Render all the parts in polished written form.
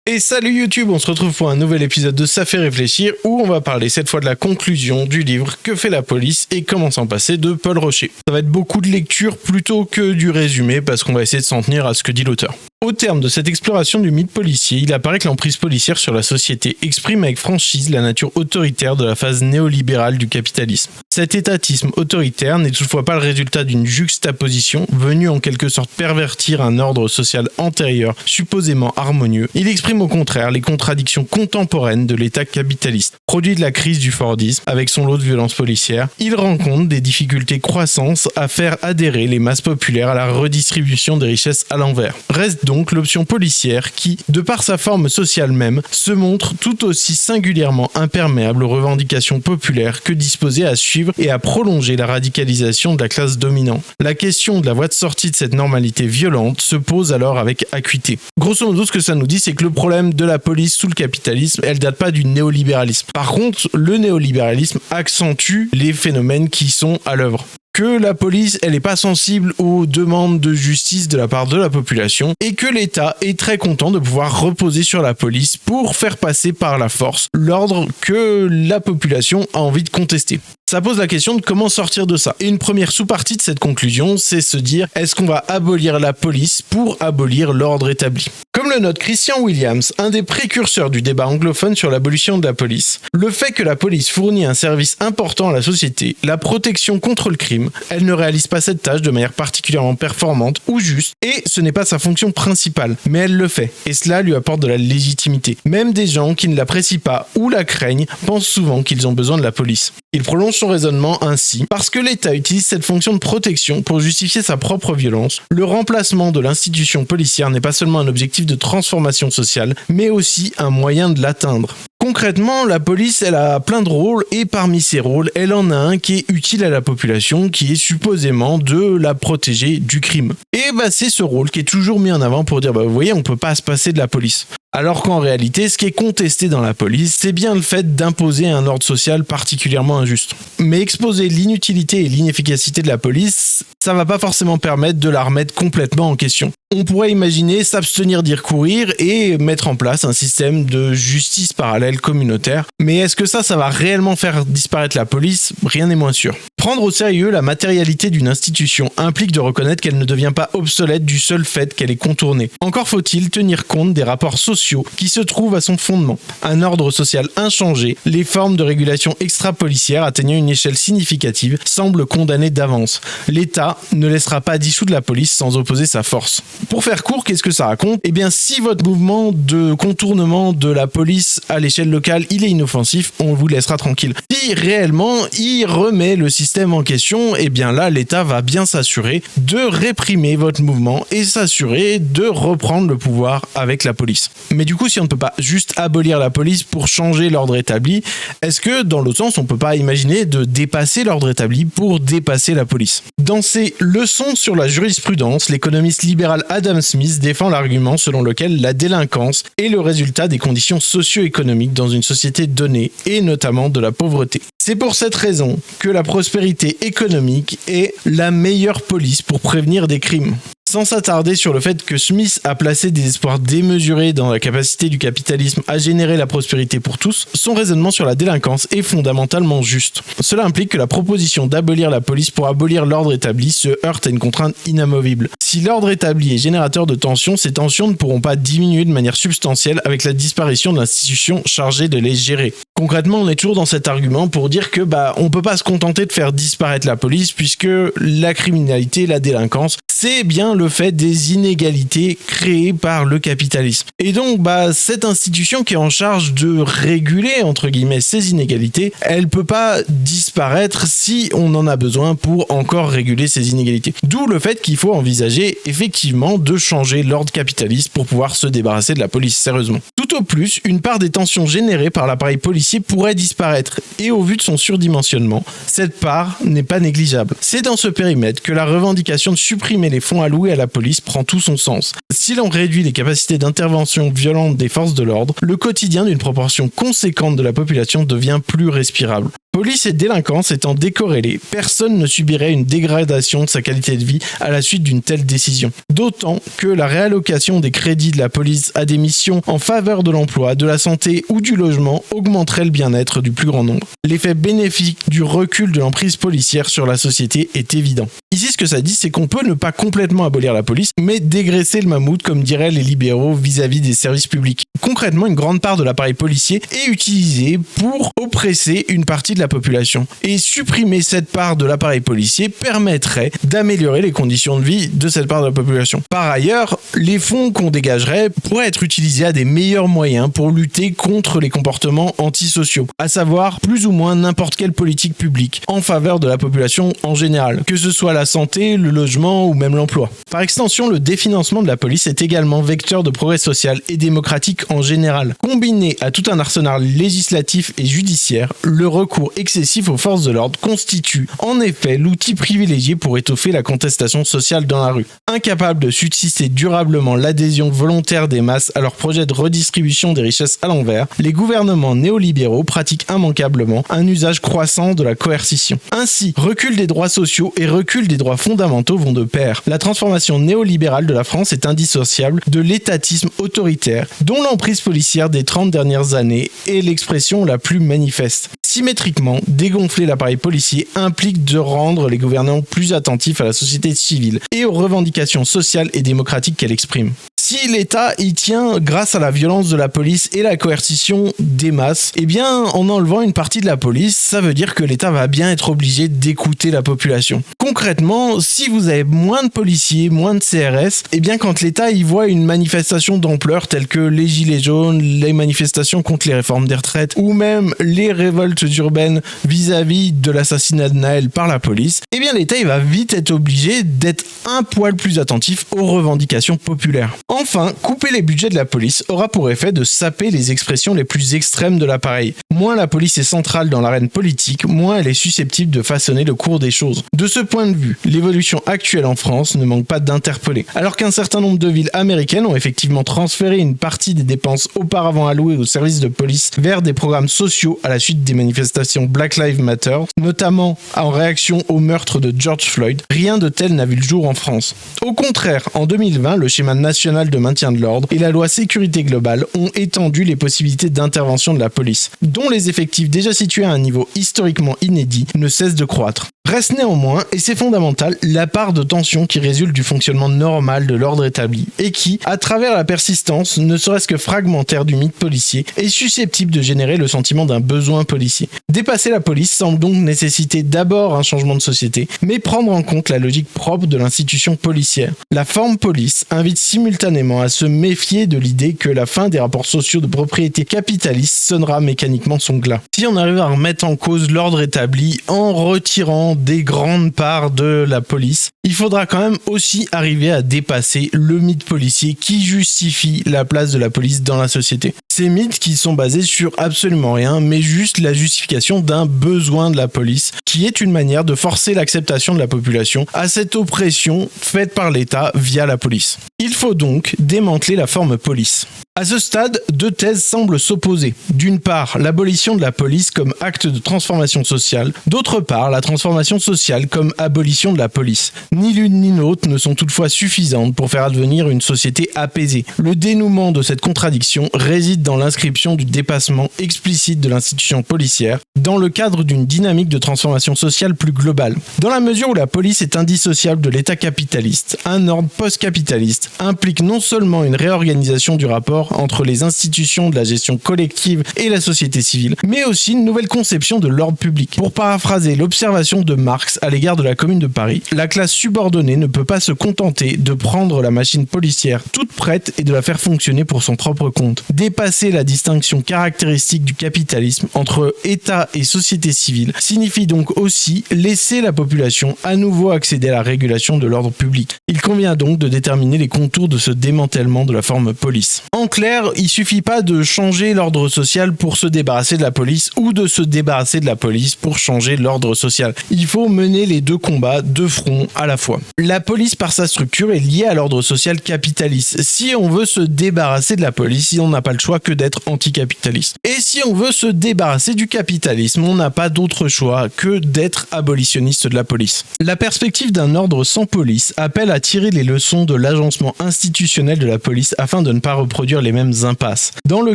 Et salut YouTube, on se retrouve pour un nouvel épisode de Ça fait réfléchir où on va parler cette fois de la conclusion du livre Que fait la police et comment s'en passer de Paul Rocher. Ça va être beaucoup de lecture plutôt que du résumé parce qu'on va essayer de s'en tenir à ce que dit l'auteur. Au terme de cette exploration du mythe policier, il apparaît que l'emprise policière sur la société exprime avec franchise la nature autoritaire de la phase néolibérale du capitalisme. Cet étatisme autoritaire n'est toutefois pas le résultat d'une juxtaposition venue en quelque sorte pervertir un ordre social antérieur, supposément harmonieux. Il exprime au contraire les contradictions contemporaines de l'État capitaliste. Produit de la crise du Fordisme, avec son lot de violences policières, il rencontre des difficultés croissantes à faire adhérer les masses populaires à la redistribution des richesses à l'envers. Reste donc l'option policière qui, de par sa forme sociale même, se montre tout aussi singulièrement imperméable aux revendications populaires que disposée à suivre et à prolonger la radicalisation de la classe dominante. La question de la voie de sortie de cette normalité violente se pose alors avec acuité. Grosso modo, ce que ça nous dit, c'est que le problème de la police sous le capitalisme, elle date pas du néolibéralisme. Par contre, le néolibéralisme accentue les phénomènes qui sont à l'œuvre. Que la police, elle est pas sensible aux demandes de justice de la part de la population et que l'État est très content de pouvoir reposer sur la police pour faire passer par la force l'ordre que la population a envie de contester. Ça pose la question de comment sortir de ça. Et une première sous-partie de cette conclusion, c'est se dire, est-ce qu'on va abolir la police pour abolir l'ordre établi ? Comme le note Christian Williams, un des précurseurs du débat anglophone sur l'abolition de la police, le fait que la police fournit un service important à la société, la protection contre le crime, elle ne réalise pas cette tâche de manière particulièrement performante ou juste, et ce n'est pas sa fonction principale, mais elle le fait, et cela lui apporte de la légitimité. Même des gens qui ne l'apprécient pas ou la craignent pensent souvent qu'ils ont besoin de la police. Il prolonge son raisonnement ainsi, parce que l'État utilise cette fonction de protection pour justifier sa propre violence, le remplacement de l'institution policière n'est pas seulement un objectif de transformation sociale, mais aussi un moyen de l'atteindre. Concrètement, la police, elle a plein de rôles et parmi ces rôles, elle en a un qui est utile à la population, qui est supposément de la protéger du crime. Et c'est ce rôle qui est toujours mis en avant pour dire, vous voyez, on peut pas se passer de la police. Alors qu'en réalité, ce qui est contesté dans la police, c'est bien le fait d'imposer un ordre social particulièrement injuste. Mais exposer l'inutilité et l'inefficacité de la police, ça va pas forcément permettre de la remettre complètement en question. On pourrait imaginer s'abstenir d'y recourir et mettre en place un système de justice parallèle communautaire. Mais est-ce que ça va réellement faire disparaître la police ? Rien n'est moins sûr. Prendre au sérieux la matérialité d'une institution implique de reconnaître qu'elle ne devient pas obsolète du seul fait qu'elle est contournée. Encore faut-il tenir compte des rapports sociaux qui se trouvent à son fondement. Un ordre social inchangé, les formes de régulation extra-policière atteignant une échelle significative semblent condamnées d'avance. L'État ne laissera pas dissoudre la police sans opposer sa force. Pour faire court, qu'est-ce que ça raconte ? Eh bien, si votre mouvement de contournement de la police à l'échelle locale, il est inoffensif, on vous laissera tranquille. Si réellement, il remet le système en question, eh bien là, l'État va bien s'assurer de réprimer votre mouvement et s'assurer de reprendre le pouvoir avec la police. Mais du coup, si on ne peut pas juste abolir la police pour changer l'ordre établi, est-ce que, dans l'autre sens, on ne peut pas imaginer de dépasser l'ordre établi pour dépasser la police ? Dans ses leçons sur la jurisprudence, l'économiste libéral Adam Smith défend l'argument selon lequel la délinquance est le résultat des conditions socio-économiques dans une société donnée, et notamment de la pauvreté. C'est pour cette raison que la prospérité économique est la meilleure police pour prévenir des crimes. Sans s'attarder sur le fait que Smith a placé des espoirs démesurés dans la capacité du capitalisme à générer la prospérité pour tous, son raisonnement sur la délinquance est fondamentalement juste. Cela implique que la proposition d'abolir la police pour abolir l'ordre établi se heurte à une contrainte inamovible. Si l'ordre établi est générateur de tensions, ces tensions ne pourront pas diminuer de manière substantielle avec la disparition de l'institution chargée de les gérer. Concrètement, on est toujours dans cet argument pour dire que on peut pas se contenter de faire disparaître la police puisque la criminalité, la délinquance, c'est bien le fait des inégalités créées par le capitalisme. Et donc, cette institution qui est en charge de réguler, entre guillemets, ces inégalités, elle peut pas disparaître si on en a besoin pour encore réguler ces inégalités. D'où le fait qu'il faut envisager, effectivement, de changer l'ordre capitaliste pour pouvoir se débarrasser de la police, sérieusement. Tout au plus, une part des tensions générées par l'appareil policier pourrait disparaître, et au vu de son surdimensionnement, cette part n'est pas négligeable. C'est dans ce périmètre que la revendication de supprimer les fonds alloués à la police prend tout son sens. Si l'on réduit les capacités d'intervention violente des forces de l'ordre, le quotidien d'une proportion conséquente de la population devient plus respirable. Police et délinquance étant décorrélées, personne ne subirait une dégradation de sa qualité de vie à la suite d'une telle décision. D'autant que la réallocation des crédits de la police à des missions en faveur de l'emploi, de la santé ou du logement augmenterait le bien-être du plus grand nombre. L'effet bénéfique du recul de l'emprise policière sur la société est évident. Ici, ce que ça dit, c'est qu'on peut ne pas complètement abolir la police, mais dégraisser le mammouth, comme diraient les libéraux vis-à-vis des services publics. Concrètement, une grande part de l'appareil policier est utilisée pour oppresser une partie de la population. Et supprimer cette part de l'appareil policier permettrait d'améliorer les conditions de vie de cette part de la population. Par ailleurs, les fonds qu'on dégagerait pourraient être utilisés à des meilleurs moyens pour lutter contre les comportements antisociaux, à savoir plus ou moins n'importe quelle politique publique en faveur de la population en général, que ce soit la santé, le logement ou même l'emploi. Par extension, le définancement de la police est également vecteur de progrès social et démocratique en général. Combiné à tout un arsenal législatif et judiciaire, le recours excessif aux forces de l'ordre constitue en effet l'outil privilégié pour étoffer la contestation sociale dans la rue. Incapable de susciter durablement l'adhésion volontaire des masses à leur projet de redistribution des richesses à l'envers, les gouvernements néolibéraux pratiquent immanquablement un usage croissant de la coercition. Ainsi, recul des droits sociaux et recul des droits fondamentaux vont de pair. La transformation néolibérale de la France est indissociable de l'étatisme autoritaire, dont l'emprise policière des 30 dernières années est l'expression la plus manifeste. Symétriquement, dégonfler l'appareil policier implique de rendre les gouvernants plus attentifs à la société civile et aux revendications sociales et démocratiques qu'elle exprime. Si l'État y tient grâce à la violence de la police et la coercition des masses, eh bien, en enlevant une partie de la police, ça veut dire que l'État va bien être obligé d'écouter la population. Concrètement, si vous avez moins de policiers, moins de CRS, eh bien, quand l'État y voit une manifestation d'ampleur telle que les gilets jaunes, les manifestations contre les réformes des retraites ou même les révoltes urbaines vis-à-vis de l'assassinat de Naël par la police, eh bien, l'État il va vite être obligé d'être un poil plus attentif aux revendications populaires. Enfin, couper les budgets de la police aura pour effet de saper les expressions les plus extrêmes de l'appareil. Moins la police est centrale dans l'arène politique, moins elle est susceptible de façonner le cours des choses. De ce point de vue, l'évolution actuelle en France ne manque pas d'interpeller. Alors qu'un certain nombre de villes américaines ont effectivement transféré une partie des dépenses auparavant allouées aux services de police vers des programmes sociaux à la suite des manifestations Black Lives Matter, notamment en réaction au meurtre de George Floyd, rien de tel n'a vu le jour en France. Au contraire, en 2020, le schéma national de maintien de l'ordre et la loi sécurité globale ont étendu les possibilités d'intervention de la police, dont les effectifs déjà situés à un niveau historiquement inédit ne cessent de croître. Reste néanmoins, et c'est fondamental, la part de tension qui résulte du fonctionnement normal de l'ordre établi et qui, à travers la persistance, ne serait-ce que fragmentaire du mythe policier, est susceptible de générer le sentiment d'un besoin policier. Dépasser la police semble donc nécessiter d'abord un changement de société, mais prendre en compte la logique propre de l'institution policière. La forme police invite simultanément à se méfier de l'idée que la fin des rapports sociaux de propriété capitaliste sonnera mécaniquement son glas. Si on arrive à remettre en cause l'ordre établi en retirant des grandes parts de la police, il faudra quand même aussi arriver à dépasser le mythe policier qui justifie la place de la police dans la société. Ces mythes qui sont basés sur absolument rien, mais juste la justification d'un besoin de la police, qui est une manière de forcer l'acceptation de la population à cette oppression faite par l'État via la police. Il faut donc démanteler la forme police. À ce stade, deux thèses semblent s'opposer. D'une part, l'abolition de la police comme acte de transformation sociale, d'autre part, la transformation sociale comme abolition de la police. Ni l'une ni l'autre ne sont toutefois suffisantes pour faire advenir une société apaisée. Le dénouement de cette contradiction réside dans l'inscription du dépassement explicite de l'institution policière dans le cadre d'une dynamique de transformation sociale plus globale. Dans la mesure où la police est indissociable de l'État capitaliste, un ordre post-capitaliste implique non seulement une réorganisation du rapport entre les institutions de la gestion collective et la société civile, mais aussi une nouvelle conception de l'ordre public. Pour paraphraser l'observation de Marx à l'égard de la Commune de Paris, la classe subordonnée ne peut pas se contenter de prendre la machine policière toute prête et de la faire fonctionner pour son propre compte. Dépasser la distinction caractéristique du capitalisme entre État et société civile signifie donc aussi laisser la population à nouveau accéder à la régulation de l'ordre public. Il convient donc de déterminer les contours de ce démantèlement de la forme police. En clair, il suffit pas de changer l'ordre social pour se débarrasser de la police ou de se débarrasser de la police pour changer l'ordre social. Il faut mener les deux combats de front à la fois. La police, par sa structure, est liée à l'ordre social capitaliste. Si on veut se débarrasser de la police, on n'a pas le choix que d'être anticapitaliste. Et si on veut se débarrasser du capitalisme, on n'a pas d'autre choix que d'être abolitionniste de la police. La perspective d'un ordre sans police appelle à tirer les leçons de l'agencement institutionnel de la police afin de ne pas reproduire les mêmes impasses. Dans le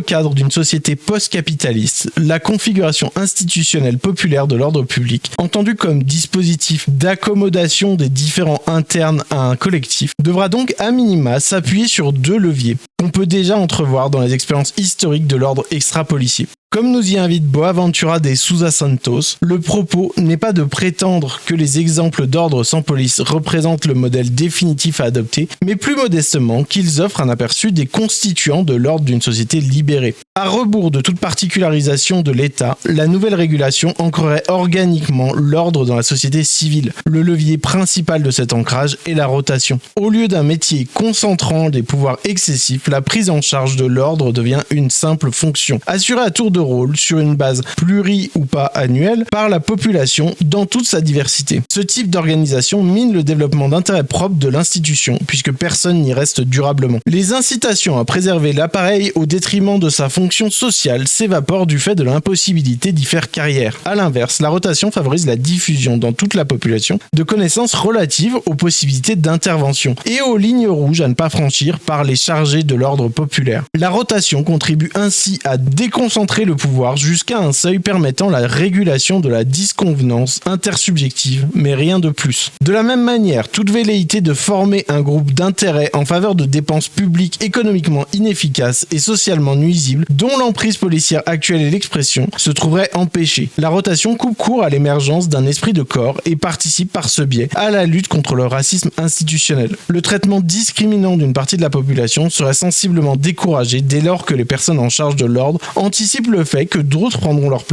cadre d'une société post-capitaliste, la configuration institutionnelle populaire de l'ordre public, entendue comme dispositif d'accommodation des différents internes à un collectif, devra donc à minima s'appuyer sur deux leviers qu'on peut déjà entrevoir dans les expériences historiques de l'ordre extra-policier. Comme nous y invite Boaventura de Sousa Santos, le propos n'est pas de prétendre que les exemples d'ordre sans police représentent le modèle définitif à adopter, mais plus modestement qu'ils offrent un aperçu des constituants de l'ordre d'une société libérée. À rebours de toute particularisation de l'État, la nouvelle régulation ancrerait organiquement l'ordre dans la société civile. Le levier principal de cet ancrage est la rotation. Au lieu d'un métier concentrant des pouvoirs excessifs, la prise en charge de l'ordre devient une simple fonction, assurée à tour de rôle sur une base pluri ou pas annuelle par la population dans toute sa diversité. Ce type d'organisation mine le développement d'intérêts propres de l'institution puisque personne n'y reste durablement. Les incitations à préserver l'appareil au détriment de sa fonction sociale s'évaporent du fait de l'impossibilité d'y faire carrière. À l'inverse, la rotation favorise la diffusion dans toute la population de connaissances relatives aux possibilités d'intervention et aux lignes rouges à ne pas franchir par les chargés de l'ordre populaire. La rotation contribue ainsi à déconcentrer le pouvoir jusqu'à un seuil permettant la régulation de la disconvenance intersubjective, mais rien de plus. De la même manière, toute velléité de former un groupe d'intérêt en faveur de dépenses publiques économiquement inefficaces et socialement nuisibles, dont l'emprise policière actuelle est l'expression, se trouverait empêchée. La rotation coupe court à l'émergence d'un esprit de corps et participe par ce biais à la lutte contre le racisme institutionnel. Le traitement discriminant d'une partie de la population serait sensiblement découragé dès lors que les personnes en charge de l'ordre anticipent le fait que d'autres prendront leur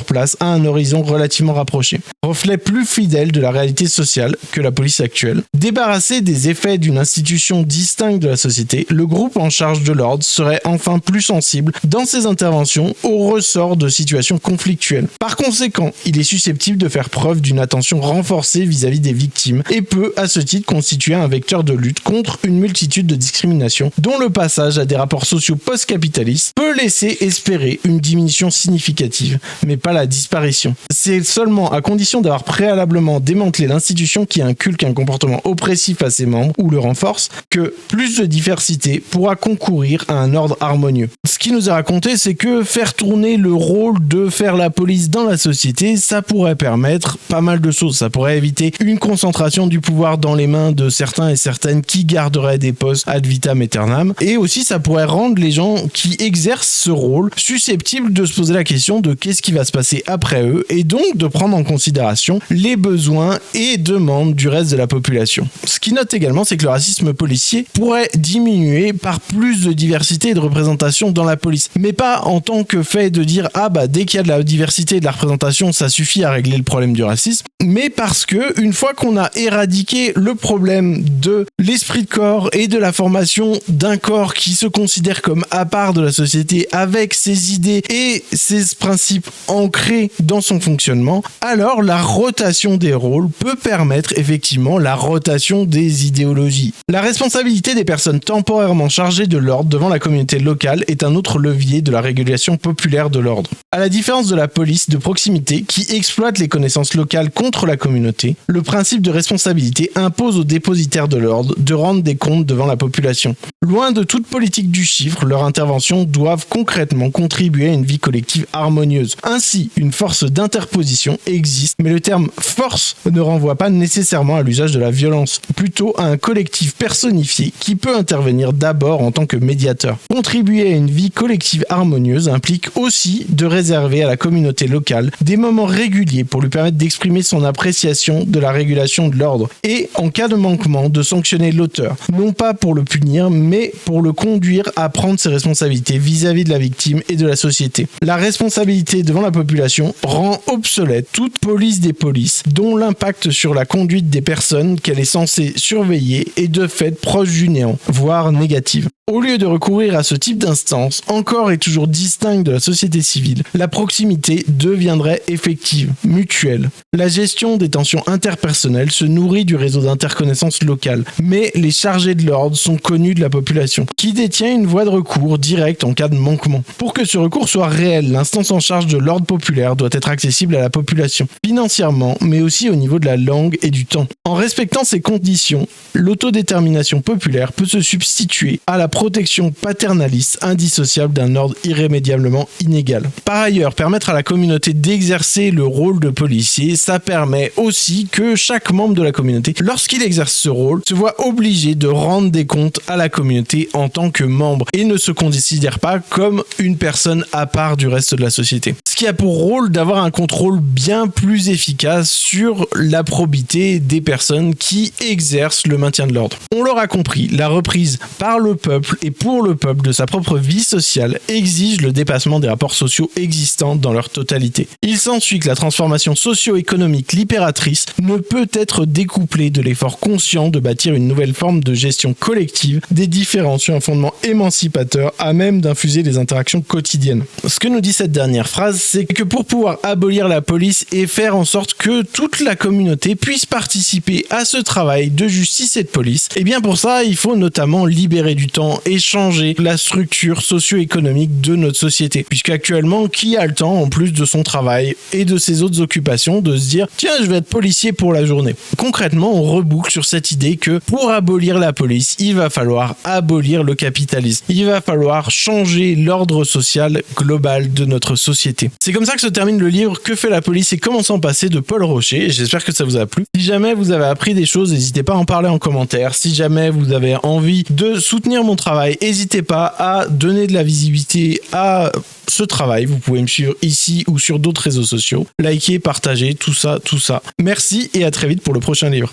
place à un horizon relativement rapproché. Reflet plus fidèle de la réalité sociale que la police actuelle. Débarrassé des effets d'une institution distincte de la société, le groupe en charge de l'ordre serait enfin plus sensible dans ses interventions au ressort de situations conflictuelles. Par conséquent, il est susceptible de faire preuve d'une attention renforcée vis-à-vis des victimes et peut, à ce titre, constituer un vecteur de lutte contre une multitude de discriminations dont le passage à des rapports sociaux post-capitalistes peut laisser espérer une diminution significative, mais pas la disparition. C'est seulement à condition d'avoir préalablement démantelé l'institution qui inculque un comportement oppressif à ses membres ou le renforce, que plus de diversité pourra concourir à un ordre harmonieux. Ce qui nous est raconté, c'est que faire tourner le rôle de faire la police dans la société, ça pourrait permettre pas mal de choses. Ça pourrait éviter une concentration du pouvoir dans les mains de certains et certaines qui garderaient des postes ad vitam aeternam, et aussi ça pourrait rendre les gens qui exercent ce rôle susceptibles de se poser la question de qu'est-ce qui va se passer après eux, et donc de prendre en considération les besoins et demandes du reste de la population. Ce qui note également, c'est que le racisme policier pourrait diminuer par plus de diversité et de représentation dans la police, mais pas en tant que fait de dire dès qu'il y a de la diversité et de la représentation, ça suffit à régler le problème du racisme, mais parce que une fois qu'on a éradiqué le problème de l'esprit de corps et de la formation d'un corps qui se considère comme à part de la société avec ses idées et ses principes ancrés dans son fonctionnement, alors la rotation des rôles peut permettre effectivement la rotation des idéologies. La responsabilité des personnes temporairement chargées de l'ordre devant la communauté locale est un autre levier de la régulation populaire de l'ordre. À la différence de la police de proximité qui exploite les connaissances locales contre la communauté, le principe de responsabilité impose aux dépositaires de l'ordre de rendre des comptes devant la population. Loin de toute politique du chiffre, leurs interventions doivent concrètement contribuer à une vie collective harmonieuse. Ainsi, une force d'interposition existe, mais le terme « force » ne renvoie pas nécessairement à l'usage de la violence, plutôt à un collectif personnifié qui peut intervenir d'abord en tant que médiateur. Contribuer à une vie collective harmonieuse implique aussi de réserver à la communauté locale des moments réguliers pour lui permettre d'exprimer son appréciation de la régulation de l'ordre et, en cas de manquement, de sanctionner l'auteur, non pas pour le punir, mais pour le conduire à prendre ses responsabilités vis-à-vis de la victime et de la société. La responsabilité devant la population rend obsolète toute police des polices, dont l'impact sur la conduite des personnes qu'elle est censée surveiller est de fait proche du néant, voire négative. Au lieu de recourir à ce type d'instance, encore et toujours distincte de la société civile, la proximité deviendrait effective, mutuelle. La gestion des tensions interpersonnelles se nourrit du réseau d'interconnaissance locale, mais les chargés de l'ordre sont connus de la population, qui détient une voie de recours directe en cas de manquement. Pour que ce recours soit réel, l'instance en charge de l'ordre populaire doit être accessible à la population, financièrement, mais aussi au niveau de la langue et du temps. En respectant ces conditions, l'autodétermination populaire peut se substituer à la protection paternaliste indissociable d'un ordre irrémédiablement inégal. Par ailleurs, permettre à la communauté d'exercer le rôle de policier, ça permet aussi que chaque membre de la communauté, lorsqu'il exerce ce rôle, se voit obligé de rendre des comptes à la communauté en tant que membre et ne se considère pas comme une personne à part du reste de la société. Ce qui a pour rôle d'avoir un contrôle bien plus efficace sur la probité des personnes qui exercent le maintien de l'ordre. On l'aura compris, la reprise par le peuple et pour le peuple de sa propre vie sociale exige le dépassement des rapports sociaux existants dans leur totalité. Il s'ensuit que la transformation socio-économique libératrice ne peut être découplée de l'effort conscient de bâtir une nouvelle forme de gestion collective des différences sur un fondement émancipateur à même d'infuser les interactions quotidiennes. Ce que nous dit cette dernière phrase, c'est que pour pouvoir abolir la police et faire en sorte que toute la communauté puisse participer à ce travail de justice et de police, et bien pour ça, il faut notamment libérer du temps et changer la structure socio-économique de notre société. Puisqu'actuellement, qui a le temps, en plus de son travail et de ses autres occupations, de se dire « Tiens, je vais être policier pour la journée ». Concrètement, on reboucle sur cette idée que pour abolir la police, il va falloir abolir le capitalisme. Il va falloir changer l'ordre social global de notre société. C'est comme ça que se termine le livre « Que fait la police et comment s'en passer » de Paul Rocher. J'espère que ça vous a plu. Si jamais vous avez appris des choses, n'hésitez pas à en parler en commentaire. Si jamais vous avez envie de soutenir mon travail, n'hésitez pas à donner de la visibilité à ce travail. Vous pouvez me suivre ici ou sur d'autres réseaux sociaux. Likez, partagez, tout ça. Merci et à très vite pour le prochain livre.